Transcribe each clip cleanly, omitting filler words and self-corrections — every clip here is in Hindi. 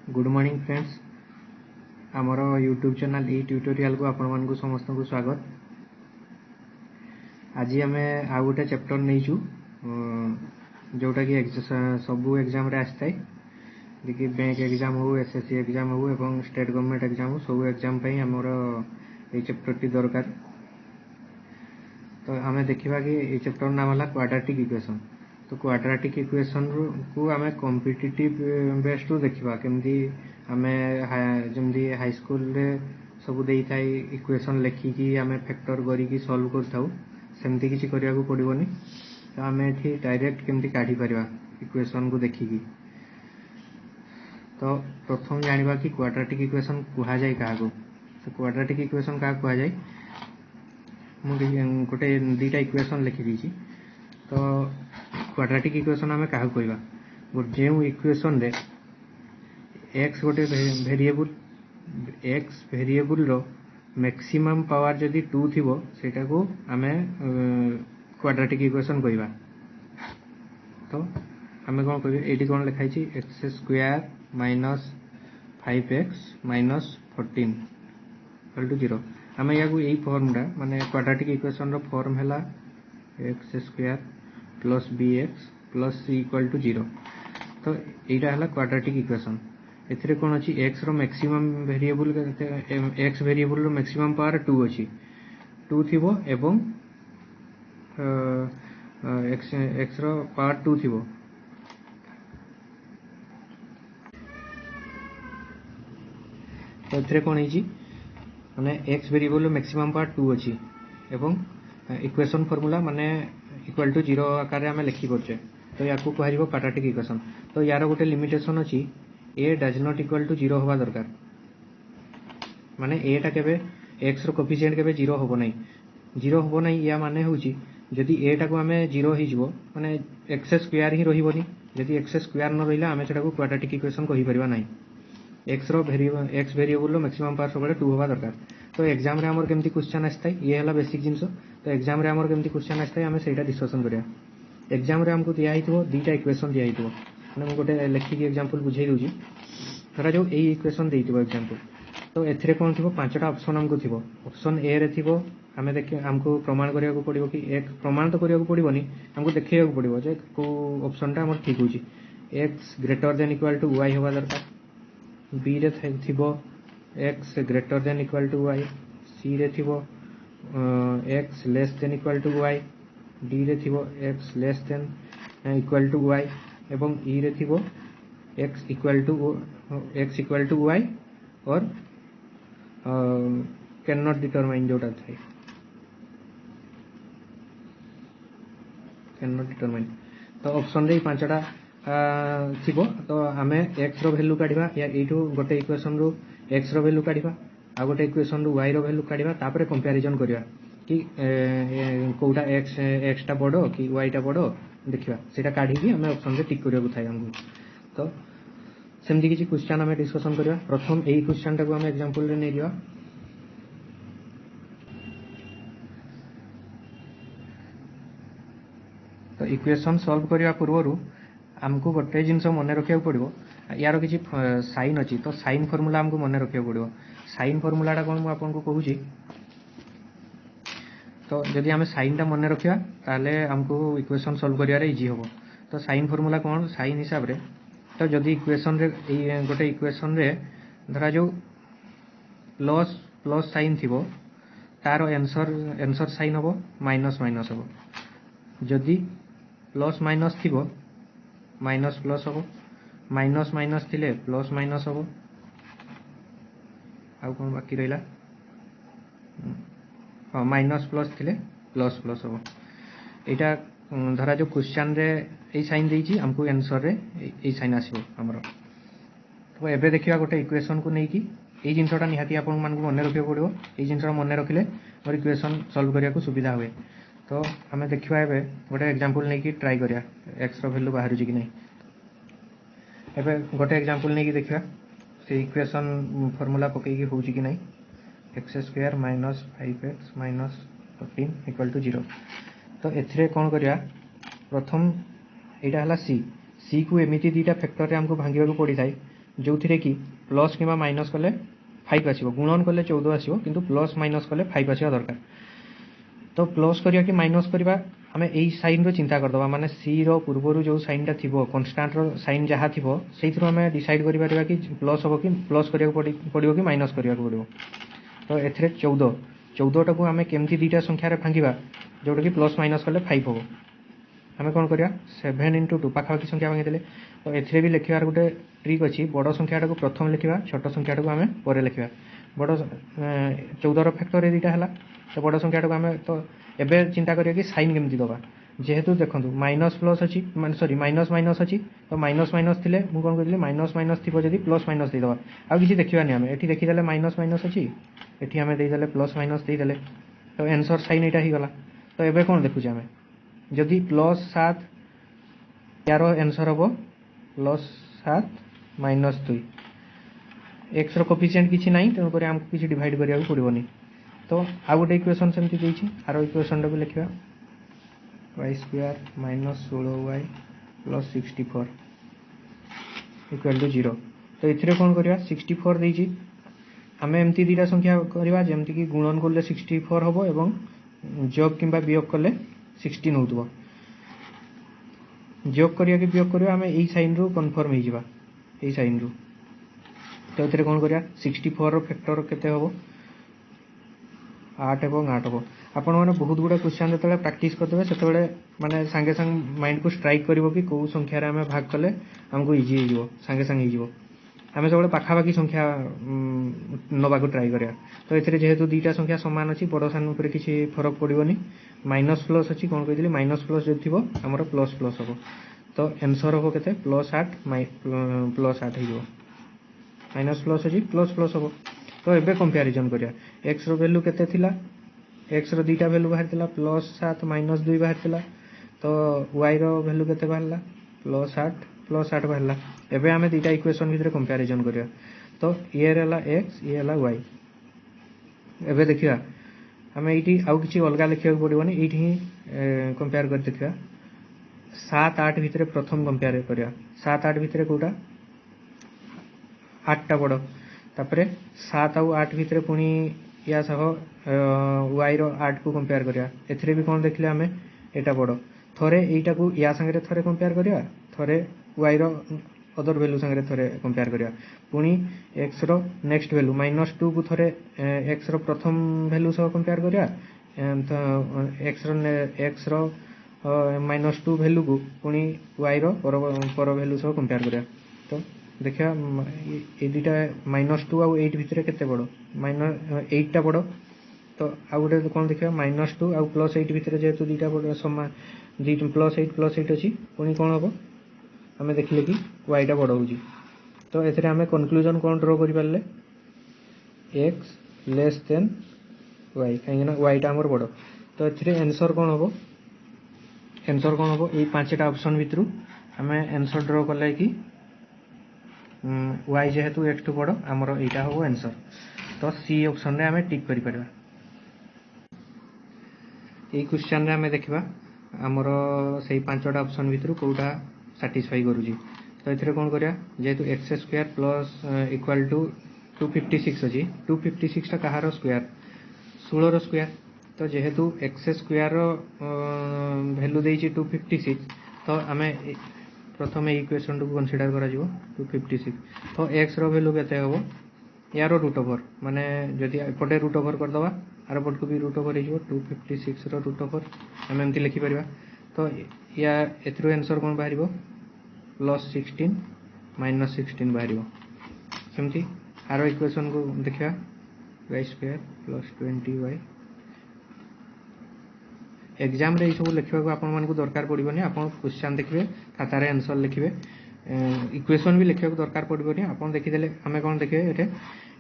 गुड मॉर्निंग फ्रेंड्स, आमर यूट्यूब चैनल ई ट्यूटोरियल को आपण मानक समस्त को स्वागत। आज आम आउ गोटे चैप्टर नहीं जोटा कि सबू एग्जाम रे आसता है कि बैंक एग्जाम हो, एसएससी एग्जाम हो एवं स्टेट गवर्नमेंट एग्जाम हो, सब एग्जाम पे आमर ये चैप्टर टी दरकार। तो आम देखा कि ये चैप्टर नाम है क्वाड्रेटिक इक्वेशन। तो क्वाड्रेटिक इक्वेशन को आम कॉम्पिटिटिव बेस्ड रू देखा केमती आम जमी हाई स्कूल रे सब दे थाई इक्वेशन लिखिकी आम फैक्टर करी सॉल्व कर सेमती किसी करने को पड़ोनी। तो आम ये डायरेक्ट केमती काढ़ी पार इक्वेशन को देखिकी। तो प्रथम जाना कि क्वाड्रेटिक इक्वेशन कह जाए क्या। तो क्वाड्रेटिक इक्वेशन क्या कह जाए, मुझे गोटे दुईटा इक्वेशन लिखिदी। तो क्वाड्रेटिक इक्वेशन आम क्या कहवा, जो इक्वेशन रे एक्स गोटे वेरिएबल रो मैक्सिमम पावर जदि 2 थिबो सेटा को आमे क्वाड्रेटिक इक्वेशन कहवा। तो आमे कौन कहबे, एटी कौन लिखाई छी, x square minus 5x minus 14 equal to 0। आम या फॉर्मटा माने क्वाड्रेटिक इक्वेशन रो फॉर्म है x square plus b x plus c equal to 0। तो यहाँ है क्वाड्रेटिक इक्वेशन। एथिरे कौन अच्छी एक्स रो मैक्सिमम वेरिएबल, एक्स वेरिएबल रो मैक्सिमम पावर 2 अच्छी 2 थिबो एवं एक्स रो पावर 2 थिबो। तो एथिरे कौन है माने एक्स वेरिएबल रो मैक्सिमम पावर 2 अच्छी एवं इक्वेशन फॉर्मूला माने इक्वल टू 0 आकार आम लिखि पारे। तो या कह क्वाड्रेटिक इक्वेशन। तो यार गोटे लिमिटेशन अच्छी, ए डज नॉट इक्वल टू 0 हवा दरकार। माने एटा केबे एक्स रो कोफिशिएंट केबे 0 होबो नहीं, 0 होबो नहीं। या माने होउची जदि एटा को आमे 0 ही जिवो माने एक्स स्क्वायर ही रहिबोनी। जदि एक्स स्क्वायर न रहिला आमे सेटा को क्वाड्रेटिक इक्वेशन कहि परिबा नहीं। एक्स वेरिएबल रो मैक्सिमम पावर सबले 2 होबा दरकार। तो एग्जाम रे हमर केमती क्वेश्चन आस्ता है, ये हला बेसिक जिंस। तो एग्जाम रे हमर केमती क्वेश्चन आस्ता है आमे सेटा डिस्कशन करिया। एग्जाम रे हमको दिया हिथो दुईटा इक्वेशन दिया हिथो, माने मु गोटे लिखिकी एग्जांपल बुझाई दूची। धरा जो ए इक्वेशन देइथिबो एग्जांपल, तो एथिरे कोन थिबो पांचटा ऑप्शन हमको थिबो। ऑप्शन ए रे थिबो आमे देखि हमको प्रमाण करिया को पड़िबो कि एक प्रमाण तो करिया को पड़िबोनी, हमको देखिया को पड़िबो जे को ऑप्शन टा हमर ठीक होची। X greater than equal to Y होबा दरकार। बी रे थिबो X greater than equal to Y. C रे थिबो X less than equal to Y. D रे थिबो X less than equal to Y एवं ई रे थिबो एक्स इक्वल टू वाई और कैन नॉट डिटरमाइन जोटा थाए कैन नॉट डिटरमाइन। तो ऑप्शन रे पांचटा थिबो। तो आमे एक्स रो वैल्यू काढिबा, या एठू गोटे इक्वेशन रो एक्स रो वैल्यू काढिबा, आ गोटे इक्वेशन रो वाई रो वैल्यू काढिबा, तापरे कंपैरिजन करिया कि कोउटा एक्स टा बडो कि वाई टा बडो देखिबा। सेटा काढी कि आमे ऑप्शन रे टिक करिया को थाए हमको। तो सेमती किसी क्वेश्चन आम डिस्कसन करिया। प्रथम यही क्वेश्चन टाको आम एग्जांपल रे नै दिया। तो इक्वेशन सॉल्व करिया पूर्व आमको गोटे जिनस मन रखा पड़ो, यार किसी साइन अच्छी। तो साइन फॉर्मूला आमको मन रखा पड़ो। साइन फॉर्मूला कौन मुझे आपको कहूँ। तो जदि आम साइन टा मन रखा ताले हमको इक्वेशन सॉल्व करिया इजी हम। तो साइन फॉर्मूला कौन, साइन हिसाब रे तो जदि इक्वेशन रे गोटे इक्वेशन रे धरा जो प्लस प्लस साइन थिबो तार एंसर साइन हम माइनस माइनस हम। जदि प्लस माइनस थिबो माइनस प्लस हम, माइनस माइनस थिले प्लस माइनस हम। आउ कौन बाकी रहिला, हाँ माइनस प्लस थिले प्लस प्लस हम। एटा धरा जो क्वेश्चन रे ए साइन देइची हमको आंसर रे ए साइन आसीबो हमरो। तो एबे देखिबा गोटे इक्वेशन को नै कि ए जिनसटा निहाती आपन मान को मन रखिया पड़िबो। ए जिनसटा मन रखिले मोर इक्वेशन सॉल्व करिया को सुविधा हुए। तो हमें देखिबा एबे गोटे एग्जांपल नै कि ट्राई करिया एक्स रो वैल्यू बाहर जी कि नै। एबे गोटे एग्जांपल नै कि देखिबा से इक्वेशन फार्मूला पकै कि होउची कि नै। X square minus 5x minus 14 equal to 0। तो एथिरे कौन करिया, प्रथम एटा हला सी। सी को एमिति दीटा फैक्टर रे हमको भांगिबा को पड़ी थाए। जो थी कि प्लस कि माइनस कले 5 आसो, गुणन कले 14 आसो, किंतु प्लस माइनस कले 5 आसा दरकार। तो प्लस करिया कि माइनस करिया आमे एई साइन रो चिंता करदबा, माने सी रो पूर्वरु जो साइनटा थिबो कांस्टेंट रो साइन जहा थिबो सेइथरो आमे डिसाइड करि परिबा कि प्लस होबो कि प्लस करिया पड़िबो कि माइनस करिया पड़िबो। तो एथरे 14 टाको आमे केमती दुईटा संख्या रे भांगिबा जोटा कि प्लस माइनस कले 5 होबो। आमे कोन करिया 7 × 2 पाखापाखि संख्या भांगी देले। तो एथरे भी लिखिबार गुटे ट्रिक अछि, बड़ संख्याटा को प्रथम लिखिबा, छोट संख्याटा को आमे परे लिखिबा। बड़ 14 रो फैक्टर ए दुईटा हला। तो बड़ संख्याटा को आमे तो एबे चिंता करिया कि साइन केमती दबा, जेहेतु देखंतु माइनस प्लस अछि, माने सॉरी माइनस माइनस अछि, तो माइनस माइनस थिले मु कोन करिले माइनस माइनस थिबो जदी प्लस माइनस दे दबा। आ किछि देखिबानी आमे एठी देखि देले माइनस माइनस अछि, एठी आमे दे देले प्लस माइनस दे देले, तो आंसर साइन एटा ही गला। तो एबे कोन देखुचे आमे जदी प्लस 7 यारो आंसर हबो प्लस 7 माइनस 2। x रो कोफिशिएंट किछि नाही, तेनु करे हमकु किछि डिवाइड करिया पड़िबोनी। तो आ गोटे इक्वेशन सेमती देछि, आरो इक्वेशन टा भी लिखिबा y² - 16y + 64 = 0। तो इथिरे कोन करिया 64 देछि, आमे एमती दीटा संख्या करिबा जेमती कि गुणन करले 64 हबो एवं जोग किंबा वियोग करले 16 होतबो। जोग करिया कि वियोग करिया आमे एई साइन रो कन्फर्म हे जिबा, एई साइन रो। तो इथिरे कोन करिया 64 रो फैक्टर केते हबो 8 एवं 8 हबो। आपण माने बहुत गुडा क्वेश्चन जतले प्रैक्टिस करदेबे सेतबेले माने संगे संग माइंड को स्ट्राइक करिवो कि को संख्या रे हमें भाग कले हमको इजी हे जिवो, संगे संग हे जिवो। हमें सबले पाखापाखि संख्या नबा को ट्राई करिया। तो एथिरे जेहेतु दुईटा संख्या समान अछि, बड़ सान ऊपर किछि फरक पड़िबोनी। माइनस प्लस अछि, कोन कहिदली माइनस प्लस जे थिबो हमर प्लस प्लस हबो। तो आंसर हबो केते +8 +8 हे जिवो। माइनस प्लस अछि प्लस प्लस हबो। तो एबे कंपैरिजन करिया, x रो वैल्यू केते थिला, x रो दुईटा वैल्यू बाहर थिला +7 -2 बाहर थिला। तो y रो वैल्यू केते बाहरला +8 बाहरला। एबे हमें दुईटा इक्वेशन भितरे कंपैरिजन करिया। तो ये रहला x, ये रहला y। एबे देखिया हमें एठी आउ किछि अलगा लिखिया पड़िबोनी, एठी ही कंपेयर कर देखिया। 7 8 भितरे प्रथम कंपेयर करिया, 7 8 भितरे कोटा 8 टा बड़, तापरे 7 आउ 8 भितरे पुनी या सह y रो 8 को कंपेयर करिया। एथिरे भी कोन देखले हमें एटा बड़, थरे एटा को या संगे थरे कंपेयर करिया, थरे y रो अदर वैल्यू संगे थरे कंपेयर करिया। पुनी x रो नेक्स्ट वैल्यू -2 को थरे x रो प्रथम वैल्यू सह कंपेयर करिया, x रो -2 वैल्यू को पुनी y रो पर वैल्यू सह कंपेयर करिया। तो देखिया ए दुटा -2 आउ 8 भितरे केते बड़, -8 टा बड़। तो आ गोटे कोन देखिया -2 आउ +8 भितरे जेहेतु दुटा बड़ समान, +8 अछि, पुनी कोन हबो हमें देखिले कि y टा बड़ होउची। तो एथरे हमें कंक्लूजन कोन ड्रा करि परले x less than y, काहेना y टा हमर बड़। तो एथरे आंसर कोन हबो, आंसर कोन हबो ए पांचटा ऑप्शन भितरु हमें आंसर ड्रा करले कि y जेहेतु x टू बड़ हमर एटा हबो आंसर। तो सी ऑप्शन रे हमें टिक करि परबा। ए क्वेश्चन रे हमें देखिबा हमर सेही पांचटा ऑप्शन भितरु कोटा सैटिस्फाई करूची। तो एथिरे कोन करिया, जेहेतु x² = 256 अछि, 256 टा कहार स्क्वायर 16 रो स्क्वायर। तो जेहेतु x² रो वैल्यू देइची 256, तो हमें प्रथम ए इक्वेशन को कंसीडर करा जिवो 256। तो x रो वैल्यू केते हबो यारो रूट ओवर, माने जदि एपटे रूट ओवर कर दबा आरो पट को भी रूट ओवर हे जिवो 256 रो रूट ओवर हम एमती लिखि परिबा। तो या एथरो आंसर कोन बाहरिबो +16 - 16 बाहरिबो। सेमती आरो इक्वेशन को देखिया y² + 20y। एग्जाम रे सब लिखिबा को आपन मन को दरकार पड़िबोनी, आपन क्वेश्चन देखिबे खाता रे आंसर लिखिबे, इक्वेशन भी लिखिबा को दरकार पड़िबोनी। आपन देखि देले हमें कोन देखिबे एटे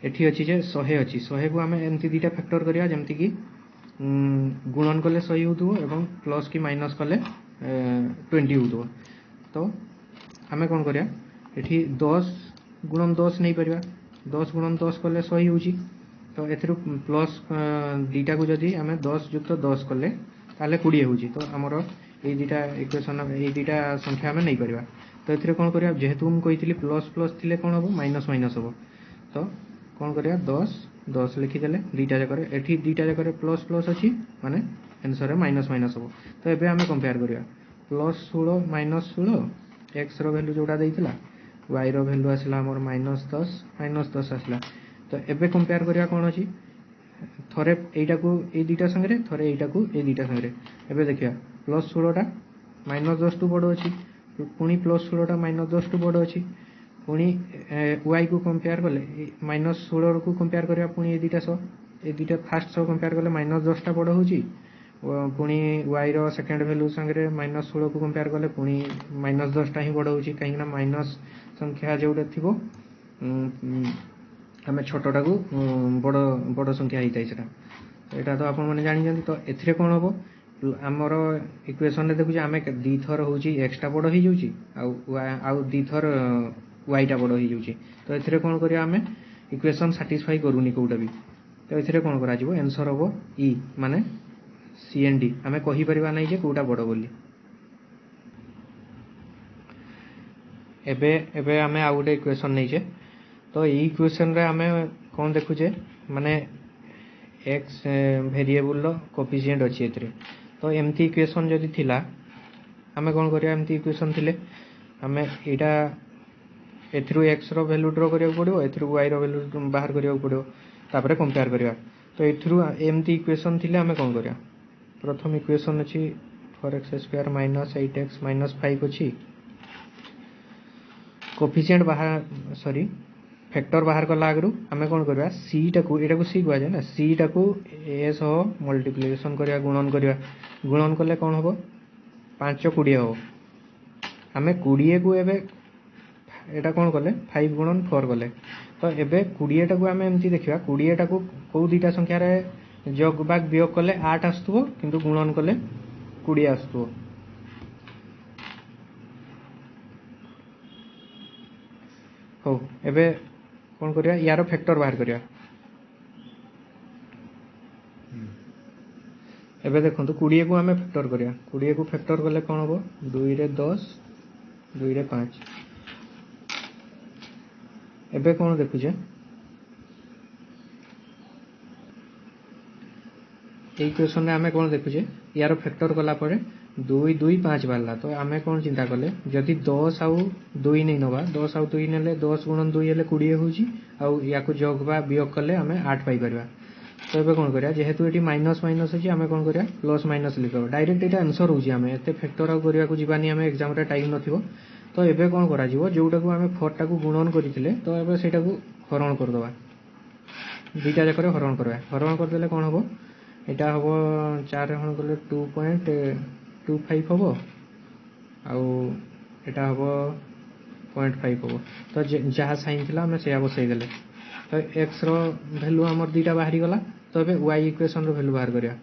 एठी अछि जे 100 अछि, 100 को हमें एमती दुटा फैक्टर करिया जेमती कि गुणन कले 100 होतबो एवं प्लस कि माइनस कले 20 होतबो। तो हमें कोन करिया एठी 10 × 10 नै परिबा, 10 × 10 कले 100 होउची। तो एथिरु प्लस दुटा को जदी हमें 10 + 10 कले ताले 20 होउची। तो हमरो ए दुटा इक्वेशन ए दुटा संख्या हमें नै परिबा। तो ये कौन करिया जेहेतु ମୁଁ କହିଥିଲି प्लस प्लस थिले कौन हम माइनस माइनस हम तो कौन करिया 10 10 लिखिदेले दुईटा जाकर एठी दुईटा जाकर प्लस प्लस अच्छी माने आंसर रे माइनस माइनस हम तो एबे आमे कंपेयर करिया प्लस 16 माइनस 16 एक्स रो वैल्यू जोटा देइतला वाई रो वैल्यू आसला हमर माइनस 10 आसला तो एबे कंपेयर करिया कौन अछि थरे एटा को ए दुईटा संगे थरे एटा को ए दुईटा संगे एबे देखिया प्लस 16 टा माइनस 10 टू बड़ अछि पुणी प्लस 16 टा माइनस 10 टू बड़ अछि पुणी वाई को कंपेयर कले माइनस 16 को कंपेयर करिया पुणी ए दुईटा फास्ट सो कंपेयर कले माइनस 10 टा बड़ होची पुणी वाई रो सेकंड वैल्यू संगे माइनस 16 को कंपेयर कले पुणी माइनस 10 टा ही बड़ होची काहे ना माइनस संख्या जोडे थिबो आमे छोटटा को बड़ बड़ संख्या हिताई सेटा एटा तो आपण माने जानि जंती तो एथिरे कोन होबो हमर इक्वेशन रे देखु आमे दी थर होची एक्स टा बड़ ही जोची आ दी थर वाई टा बड़ ही जोची तो एथिरे कोन करिया आमे इक्वेशन सैटिस्फाई करूनी कोउटा भी तो एथिरे कोन करा जिवो आंसर होबो ई माने सी एंड डी आमे कहि परिबा नै जे कोउटा बड़ बोली एबे आमे आ गुटे इक्वेशन नै जे तो ई इक्वेशन रे आमे कोन देखु जे माने एक्स वेरिएबल रो कोएफिशिएंट अछि एथिरे तो एमती इक्वेशन जदि थिला आमे कोन करिया एमती इक्वेशन थिले आमे एटा एथरु एक्स रो वैल्यू ड्रॉ करिया पड़िबो एथरु वाई रो वैल्यू बाहर करिया पड़िबो तापरे कंपेयर करिया तो एथरु एमती इक्वेशन थिले आमे कोन करिया प्रथम इक्वेशन अछि 4x² - 8x - 5 अछि कोएफिशिएंट बाहर सॉरी फैक्टर बाहर कला आगरु आमे कोन करबा c टाकू एटा को c कुआ जाय ना c टाकू a सह मल्टीप्लिकेशन करिया गुणन कले कोन होबो 5 20 हो आमे 20 को एबे एटा कोन कले 5 गुणन 4 कले तो एबे 20 टाकू आमे एमती देखिबा 20 टाकू को दुईटा संख्या रे जोग भाग वियोग कले 8 आस्तबो किंतु गुणन कले 20 आस्तबो हो एबे कौन करिया यार फैक्टर बाहर करिया एबे देखंतु 20 को हमें फैक्टर करिया 20 को फैक्टर कले कोन होबो 2 रे 10 2 रे 5 एबे कोन देखु जे ए क्वेश्चन रे हमें कोन देखु जे यार फैक्टर कला परे 2 2 5 बारला तो आमे कोन चिंता कले जदि 10 आउ 2 नै नबा 10 आउ 2 नेले 10 गुणन 2 हेले 20 होची आउ याकु जोगबा वियोग कले हमें 8 पाई परबा तो एबे कोन करिया जेहेतु एटी माइनस माइनस अछि हमें कोन करिया प्लस माइनस लिखो डायरेक्ट एटा आंसर होची हमें एते फैक्टर आउ करिया को जीवानी हमें एग्जाम रे टाइम नथिबो तो एबे कोन करा जीवो जोटा को हमें 4 टा को गुणन करिथिले तो एबे सेटा को हरण कर दबा दुईटा जकरे हरण कर देले कोन होबो एटा होबो 4 हरण करले 2.25 होबो आउ एटा होबो 0.5 होबो तो जहा साइन थिला हमें सेया बसै देले तो x रो वैल्यू हमर दुईटा बाहरी गला तो एबे y इक्वेशन रो वैल्यू बाहर करिया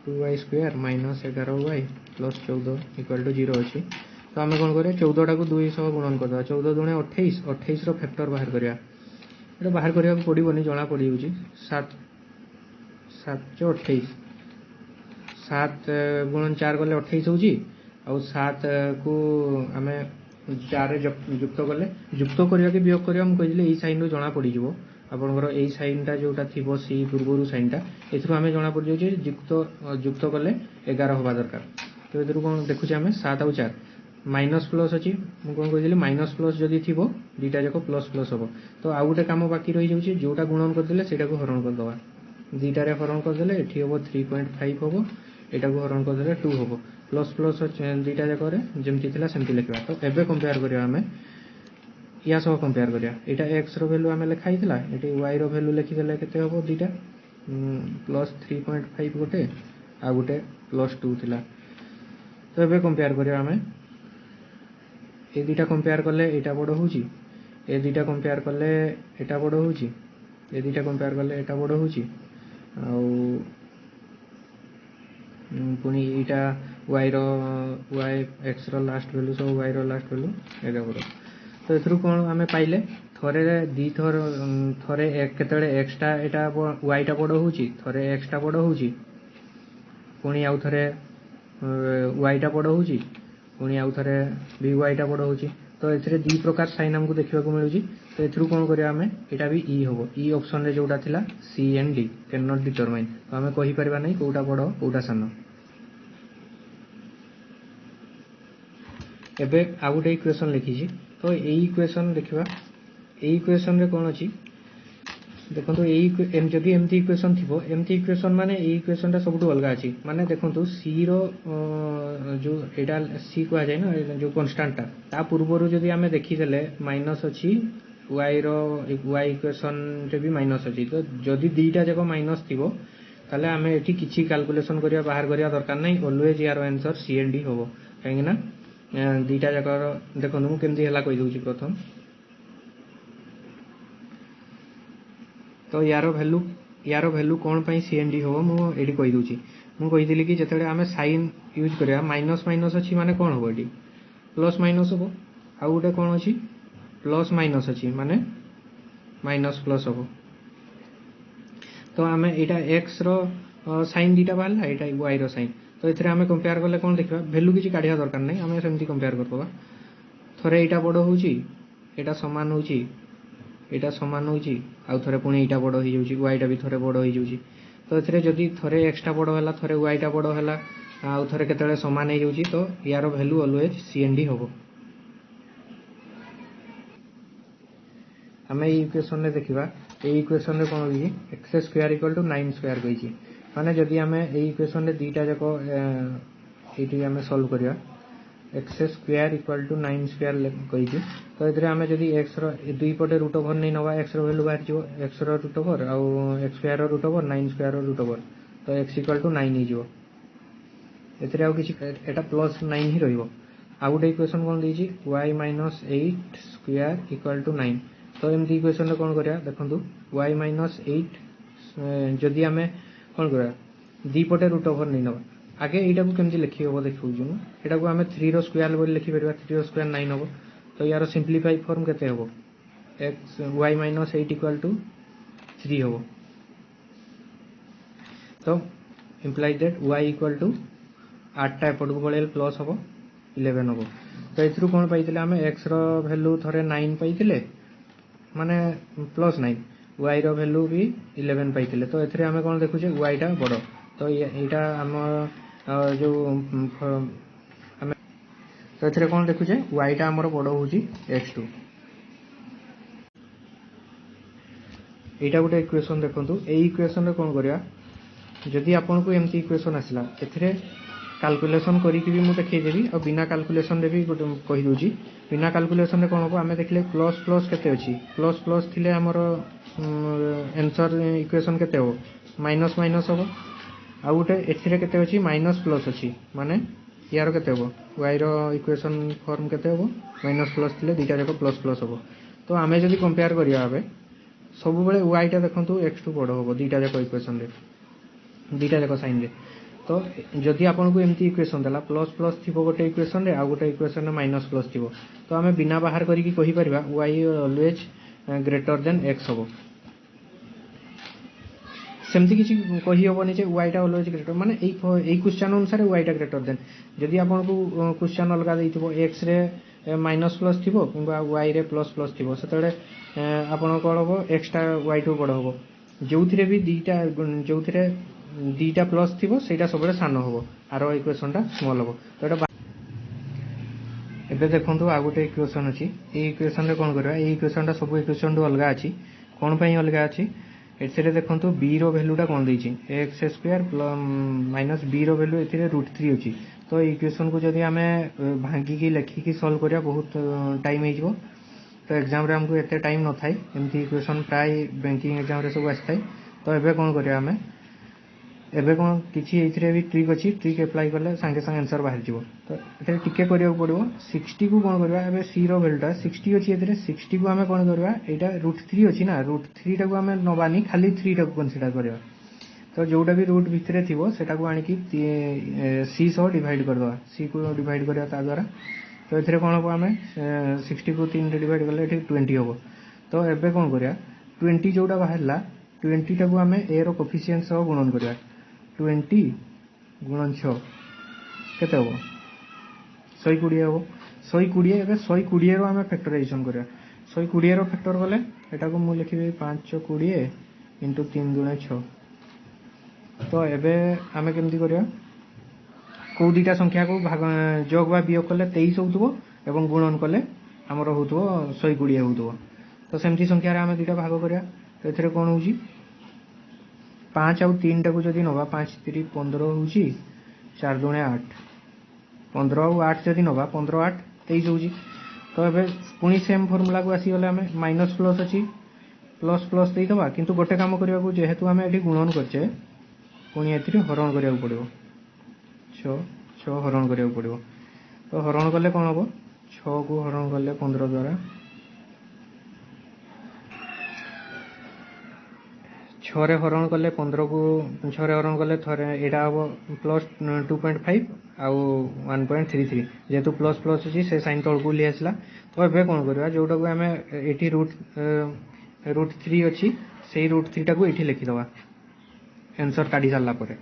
2y² - 11y + 14 = 0 अछि तो हमें कोन करिया 14 टा को 2 सह गुणन कर दबा 14 दुणे 28 28 रो फैक्टर बाहर करिया एटा बाहर करिया को पड़िबोनी जणा पड़ि होची 7 7 28 7 गुणन 4 गले 28 होची और 7 को हमें 4 रे युक्त गले युक्त करिया के वियोग करिया हम कहिले ई साइन रो जणा पड़ि जिवो आपनकर एई साइन टा जोटा थिबो सी पूर्वरु साइन टा एथरो हमें जणा पड़ि जे युक्त कले 11 होबा दरकार तो एथरो कोन देखु जे हमें 7 और 4 माइनस प्लस अछि मु कोन कहिले माइनस प्लस जदी थिबो दुईटा जाको प्लस प्लस होबो तो आ गुटे काम बाकी रहि जाउची जोटा गुणन कर देले सेटा को हरण कर दबा दुईटा रे हरण कर देले एठी होबो 3.5 होबो एटा को हरण कर देले 2 होबो प्लस प्लस दुईटा जाको रे जेमति थिला सेमति लिखबा तो एबे कंपेयर करिया हमें या सब कंपेयर करिया एटा x रो वैल्यू हमें लिखाई थिला एटी y रो वैल्यू लिखि देले केते होबो दुईटा प्लस 3.5 गोटे आ गोटे प्लस 2 थिला तो एबे कंपेयर करिया हमें ए दुईटा कंपेयर करले एटा बड़ होची ए दुईटा कंपेयर करले एटा बड़ होची ए दुईटा कंपेयर करले एटा बड़ होची आ पुनी एटा y रो y x रो लास्ट वैल्यू सो y रो लास्ट वैल्यू एटा बड़ तो एथरु कोन हमें पाइले थरे दी थरे एक केतळे x टा एटा y टा बड़ होची थरे x टा बड़ होची पुनी आउ थरे y टा बड़ होची पुणी आउ थे भी वाईटा बड़ हो तो ये दी प्रकार साइन आमको देखा मिलूँ तो ये कौन करा आम यहाँ भी ई हम ई ऑप्शन रे जोटा थिला C and D can not determine तो आम कहीपर ना कौटा बड़ कौटा सान एबे आउ गोटे इक्वेशन लिखी तो यही इक्वेशन देखा यही इक्वेशन रे कौन अच्छी देखो जदि एमती इक्वेशन थी एमती इक्वेशन माने यही इक्वेशन टा सब अलग अच्छी माने देखो सी रो जो एटा सी कह जाए ना जो कन्स्टांट ता पूर्वर जदि आम देखीदे माइनस अच्छी वाई रो वाई इक्वेशन रे भी माइनस अच्छी तो जदि दीटा जाक माइनस थी ताले आम ये किसी कैलकुलेशन करिया बाहर करिया दरकार नहीं ऑलवेज यार आंसर सी एंड डी हम कहीं दीटा जाक देखो मुझे केमती है कहीदे प्रथम तो यार वैल्यू कौन पाई सी एंड डी हम मुझे कहीदे मुझे कि जिते आम साइन यूज करिया माइनस माइनस अच्छी माने कौन हम ये प्लस माइनस हम आउ गोटे कौन अच्छी प्लस माइनस अच्छी माने माइनस प्लस हम तो आम यहाँ एक्स रो साइन दीटा बाहर यहाँ वाई रो साइन तो ये आम कंपेयर कले कौन देखा भैल्यू किसी काढ़ा दरकार नहीं आम सेमती कंपेयर करदे थोड़े यहाँ बड़ होटा सामान होटा सामान आउ थे पुणी यहाँ बड़ हो वाईटा भी थे बड़ हो तो ये जदि थे एक्सटा बड़ है थे वाईटा बड़ है आउ थे के सामान हो तो यार value always see and D हम आम ये इक्वेशन रे देखा ये इक्वेशन रे कौन होगी x square equal to 9 square कही माने जदि आम ये इक्वेशन रे दीटा जाक ये आम सॉल्व करिया x square equal to 9 square कही तो ये आम जदि एक्स दुई पटे रूट ओवर नहीं नवा एक्स वैल्यू बाहर जो एक्स रूट ओवर आउ x square root over 9 square root over तो एक्स इक्वल टू 9 हो एथे आउ किछि एटा प्लस 9 ही रहिबो आउ गोटे इक्वेशन कौन देछि y minus 8 square equal to 9 तो एमती इक्वेशन कौन करिया देखंतु y माइनस 8 जदि आम कौन करिया दी पटे रूट ओवर नहीं नवा आगे यहाँ को केमती लिखी हम देखो यहाँ को आम 3 रो स्क्वायर बोली लिखिपर 3 रो स्क्वायर 9 हम तो यार सिंप्लीफाई फॉर्म केते हम X y minus 8 equal to 3 हम तो implies that y equal to 8टा एपट को पड़े प्लस हम 11 हम तो ये कौन पाई आम एक्स वैल्यू थे 9 पाई माने प्लस 9 वाई रो वैल्यू भी 11 पाई तो ये आम कौन देखुचे वाईटा बड़ तो यहाँ आम जो आम तो ये कौन देखुचे वाईटा आमर बड़ हूँ x2 यहाँ गोटे इक्वेशन देखो यही इक्वेशन कौन करिया जदि आपन को एमती इक्वेशन आसला ए कैलकुलेशन करके भी मुझे देखीदेवी और बिना कैलकुलेशन रे भी कही दूची बिना कैलकुलेशन रे कौन हम आम देखले प्लस प्लस केते अछि प्लस प्लस थिले हमर आंसर इक्वेशन केते हो माइनस माइनस हम आउ गोटे एथिरे केते अछि माइनस प्लस अछि माने यार केते हो y रो इक्वेशन फॉर्म केते हो माइनस प्लस थिले दीटा जाक प्लस प्लस हम तो आमे जदि कंपेयर करिया आबे सब बेले y टा देखंतु x2 बड़ हो दीटा जाक इक्वेशन रे दीटा जाक साइन रे तो जदि आपन को एमती इक्वेशन देला प्लस प्लस थी गोटे इक्वेशन रे आ गोटे इक्वेशन रे माइनस प्लस थी तो आम बिना बाहर करी कही परिबा y always greater than x हम सेमती किसी कही हेनी जे वाईटा ऑलवेज ग्रेटर माने क्वेश्चन अनुसार वाईटा ग्रेटर देन जदि आपन को क्वेश्चन अलग देइथिबो x रे माइनस प्लस थी किंबा y रे प्लस प्लस थी सेतबे आपन कौन हम x टा y टू बड़ हम जो भी दीटा प्लस थी से सब सान हम आर इक्वेशन टा स्मॉल हम तो एबे देखो आ गोटे इक्वेशन अच्छी ये इक्वेशन रे कौन करवा ये इक्वेशन टा सब इक्वेशन टू अलग अच्छी कौन पाई अलग अच्छी एथिरे देखो बी रो वैल्यूटा कौन देछि एक्स स्क्वायर माइनस बी रो वैल्यू एथिरे √3 अच्छी तो इक्वेशन को जदि आम भांगिकी लेखिकी सॉल्व करिया बहुत टाइम हो तो एग्जाम रे हमको एते टाइम न थाए एमती इक्वेशन प्राय बैंकिंग एग्जाम रे सब आसथाय तो एबे कौन करिया आम एबे कौन किसी एथिरे भी ट्रिक अच्छी ट्रिक अप्लाई कले सांगे सांगे आंसर बाहर जीवो तो एथे टिके करिया पड़िबो 60 को कौन करबा एबे सी रो वैल्यूटा 60 अच्छी एथिरे 60 को आम कौन करबा एटा √3 अच्छी ना √3 टा को आम नबानी खाली 3 टा को कंसीडर करबा तो जोटा भी रूट भितरे थिबो सेटा को आनी कि सी सह डिवाइड करदवा सी को डिवाइड करबा ता द्वारा तो एथिरे कौन हम आम 60 को 3 रे डिवाइड कले एठी 20 हम तो एबे कौन करिया 20 जोटा बाहरला 20 टा को आम ए रो कोफिशिएंट सह गुणन करबा 20 गुणन 6 केते हो 120 हम 120 एवं 120 आम फैक्टराइजेसन करा 120 फैक्टर कले यहाँ को मुझे लिखी 5 20 इंटू 3 दूने 6 तो एवं आम केमती करा कौ दुटा संख्या को भाग जोग बा वियोग कले 23 होथबो एवं गुणन कले आमर होथबो 120 होथबो तो सेमती संख्या रे आम दुटा भाग करा तो एथरे कोन होउची 5 आउ 3 टाकू जदि नवा 5 3 15 होउची 4 दूने 8 15 आउ 8 जदि नवा 15 8 23 होउची तो एबे पुनी सेम फार्मूला को आसी गले आम माइनस प्लस अछि प्लस प्लस देई दबा किंतु गोटे काम करिया को जेहेतु आम एठी गुणन करछे पुनी एथि हरण करिया पड़िबो 6 हरण करिया पड़िबो तो हरण कले कोन हबो 6 को हरण कले 15 द्वारा 6 रे हरण कले 15 को 6 रे हरण कले थरे एटा हबो प्लस 2.5 आउ 1.33 जेतु प्लस प्लस अछि से साइन तळ को लिया आसला तो एबे कोन करबा जोटा को हमें एठी रूट 3 अछि सेही रूट 3 टा को एठी लिखि दबा आंसर काढी सारला परे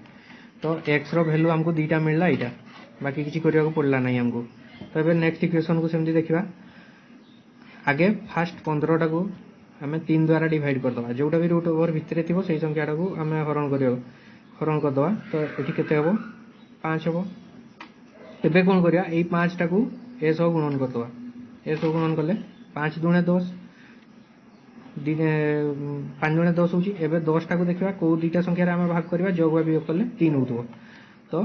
तो x रो वैल्यू हमको दीटा मिलला एटा बाकी किछि करिया को पड़ला नै हमको तो एबे नेक्स्ट इक्वेशन को सेमती देखिबा आगे फर्स्ट 15 टा को हमें 3 द्वारा डिवाइड कर दबा जोटा भी रूट ओवर भितरे थिबो सेही संख्या टा को हमें हरण कर दबा तो एठी केते हबो 5 हबो एबे कोन करिया एई 5 टा को ए सह गुणन कर दबा ए सह गुणन करले 5 दुणे 10 5 दुणे 10 होची एबे 10 टा को देखिबा को दुटा संख्या रे हमें भाग करबा जोग बा वियोग करले 3 होतबो तो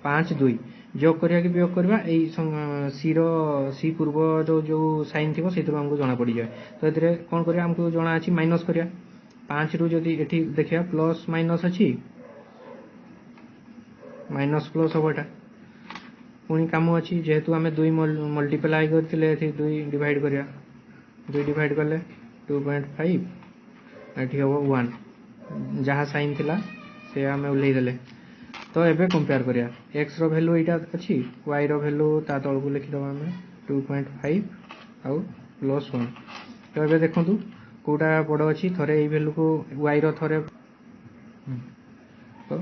5 2 जोग करिया कि वियोग करबा एई सी पूर्व जो साइन थिबो सेतु हमको जाना पड़ी जाय तो एतरे कोन करिया हमको जाना अछि माइनस करिया 5 रु जदी एठी देखिया प्लस माइनस अछि माइनस प्लस होबटा पुनी काम अछि जेहेतु हमें 2 मल्टीप्लाई करथिले एठी 2 डिवाइड करिया 2 डिवाइड करले 2.5 एठी होबो 1 जहा साइन थिला से हमें उल्लेइ देले तो एबे कंपेयर करिया x रो वैल्यू एटा अछि y रो वैल्यू ता तळ को लिखि दबा हमें 2.5 आउ प्लस 1 तो एबे देखंतु कोटा बड़ अछि थरे ए वैल्यू को y रो थरे तो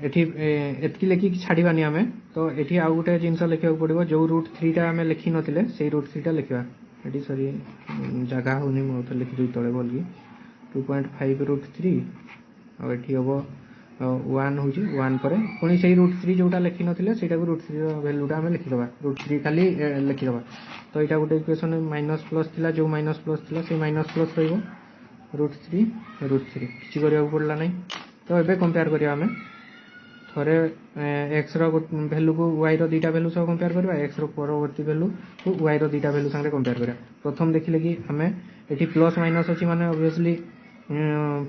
एठी एतकी लेखि छाडीबानी हमें तो एठी आउ गुटे जिंस लिखिया पड़िबो जो रूट 3 टा हमें लिखि नथिले सेही रूट 3 टा लिखिबा एठी सॉरी जगह होनी मो तो लिखि दई तळे बोलगी 2.5 रूट 3 और एठी हबो 1 होची 1 पर पुनी सेही रूट 3 जोटा लिखि नथिले सेटा को रूट 3 रो वैल्यू टा हमें लिखि दबा रूट 3 खाली लिखि दबा तो एटा गुटे इक्वेशन माइनस प्लस थिला जो माइनस प्लस थिला से माइनस प्लस रहइबो रूट 3 किछि करिया पड़ला नै तो एबे कंपेयर करिया हमें थरे x रो वैल्यू को y रो दीटा वैल्यू सह कंपेयर करबा x रो परवर्ती वैल्यू को y रो दीटा वैल्यू संगे कंपेयर करिया प्रथम देखिले कि हमें एठी प्लस माइनस अछि माने ऑब्वियसली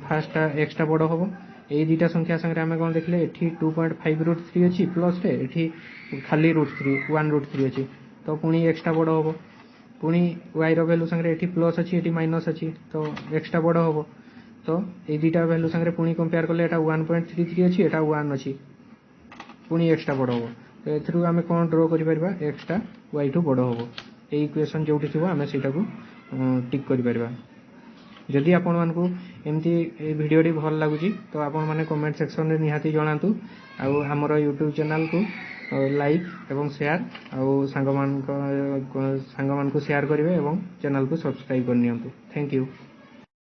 फर्स्ट x टा बड़ होबो एई दीटा संख्या संगे हमें कोन देखले एठी 2.5 रूट 3 अछि प्लस रे एठी खाली रूट 3 1 रूट 3 अछि तो पुनी x टा बड़ होबो पुनी y रो वैल्यू संगे एठी प्लस अछि एठी माइनस अछि तो x टा बड़ होबो तो ए दीटा वैल्यू संगे पुनी कंपेयर करले एटा 1.33 अछि एटा 1 अछि पुनी x टा बड़ होबो तो एथरु हमें कोन ड्रा करि परबा x टा y टू बड़ होबो ए इक्वेशन जोठी थिबो हमें सेटा को टिक करि परबा जदि आपण मानकू एमती ए वीडियो टी भल लागुची तो आपण माने कमेंट सेक्शन रे निहाती जणांतु आउ हमर YouTube चैनल को लाइक एवं शेयर आउ सांग मान को शेयर करिवे एवं चैनल को सब्सक्राइब करनियंतु थैंक यू।